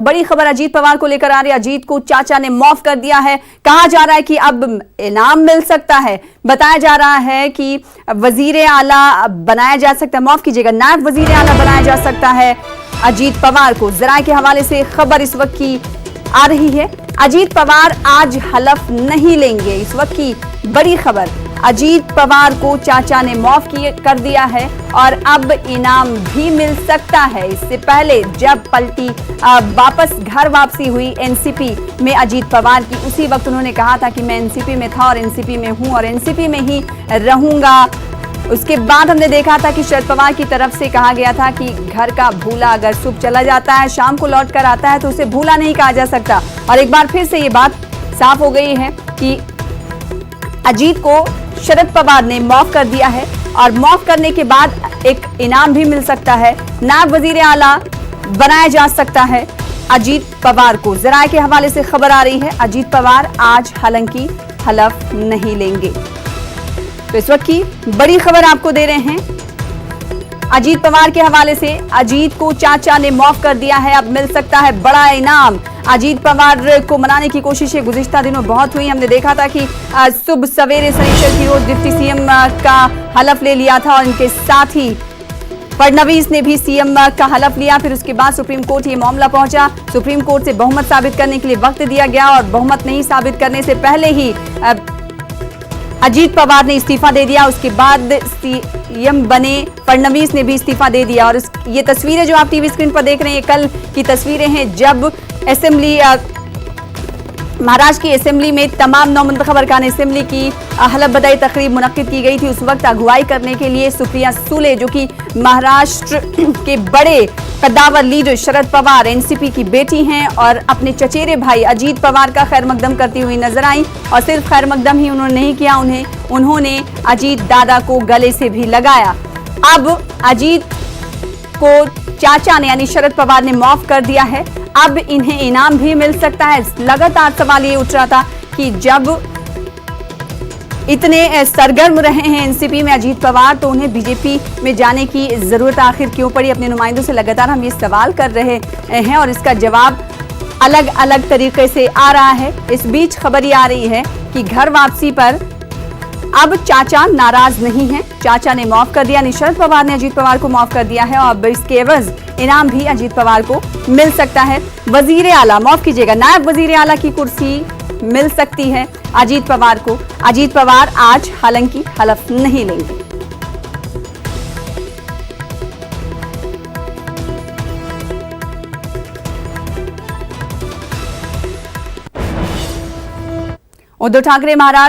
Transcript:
बड़ी खबर अजीत पवार को लेकर आ रही है। अजीत को चाचा ने माफ कर दिया है। कहा जा रहा है कि अब इनाम मिल सकता है। बताया जा रहा है कि वजीर आला बनाया जा सकता है, माफ कीजिएगा, नायब वजीर आला बनाया जा सकता है अजीत पवार को। जराये के हवाले से खबर इस वक्त की आ रही है। अजीत पवार आज हलफ नहीं लेंगे। इस वक्त की बड़ी खबर, अजीत पवार को चाचा ने माफ कर दिया है और अब इनाम भी मिल सकता है। इससे पहले जब पलटी वापस घर वापसी हुई एनसीपी में अजीत पवार की, उसी वक्त उन्होंने कहा था कि मैं एनसीपी में था और एनसीपी में हूं और एनसीपी में ही रहूंगा। उसके बाद हमने देखा था कि शरद पवार की तरफ से कहा गया था कि घर का भूला अगर सुबह चला जाता है, शाम को लौट कर आता है तो उसे भूला नहीं कहा जा सकता। और एक बार फिर से ये बात साफ हो गई है कि अजीत को शरद पवार ने माफ कर दिया है और माफ करने के बाद एक इनाम भी मिल सकता है। नायब वजीर आला बनाया जा सकता है अजीत पवार को। जराये के हवाले से खबर आ रही है, अजीत पवार आज हालांकि हलफ नहीं लेंगे। तो इस वक्त की बड़ी खबर आपको दे रहे हैं अजीत पवार के हवाले से। अजीत को चाचा ने माफ कर दिया है, अब मिल सकता है बड़ा इनाम। अजीत पवार को मनाने की कोशिशें गुज़िश्ता दिनों बहुत हुई। हमने देखा था कि सुबह सवेरे शनिचर की रोज डिप्टी सीएम का हलफ ले लिया था और इनके साथ ही फडणवीस ने भी सीएम का हलफ लिया। फिर उसके बाद सुप्रीम कोर्ट ये मामला पहुंचा। सुप्रीम कोर्ट से बहुमत साबित करने के लिए वक्त दिया गया और बहुमत नहीं साबित करने से पहले ही अजीत पवार ने इस्तीफा दे दिया। उसके बाद सीएम बने फडणवीस ने भी इस्तीफा दे दिया। और ये तस्वीरें जो आप टीवी स्क्रीन पर देख रहे हैं, कल की तस्वीरें हैं जब असेंबली महाराष्ट्र की असेंबली में तमाम नौमंतखब अरकान असेंबली की हलफ बधाई तकरीब मुनक्किद की गई थी। उस वक्त अगुवाई करने के लिए सुप्रिया सुले, जो कि महाराष्ट्र के बड़े कद्दावर लीडर शरद पवार एनसीपी की बेटी हैं और अपने चचेरे भाई अजीत पवार का खैर मकदम करती हुई नजर आई। और सिर्फ खैर मकदम ही उन्होंने नहीं किया, उन्होंने अजीत दादा को गले से भी लगाया। अब अजीत को चाचा ने यानी शरद पवार ने माफ कर दिया है, अब इन्हें इनाम भी मिल सकता है। लगातार सवाल ये उठ रहा था कि जब इतने सरगर्म रहे हैं एनसीपी में अजीत पवार, तो उन्हें बीजेपी में जाने की जरूरत आखिर क्यों पड़ी। अपने नुमाइंदों से लगातार हम ये सवाल कर रहे हैं और इसका जवाब अलग अलग तरीके से आ रहा है। इस बीच खबर ये आ रही है कि घर वापसी पर अब चाचा नाराज नहीं है। चाचा ने माफ कर दिया, शरद पवार ने अजीत पवार को माफ कर दिया है और अब इसके एवज इनाम भी अजीत पवार को मिल सकता है। वजीर आला, माफ कीजिएगा, नायब वजीर आला की कुर्सी मिल सकती है अजीत पवार को। अजीत पवार आज हालांकि हलफ नहीं लेंगे। उद्धव ठाकरे महाराष्ट्र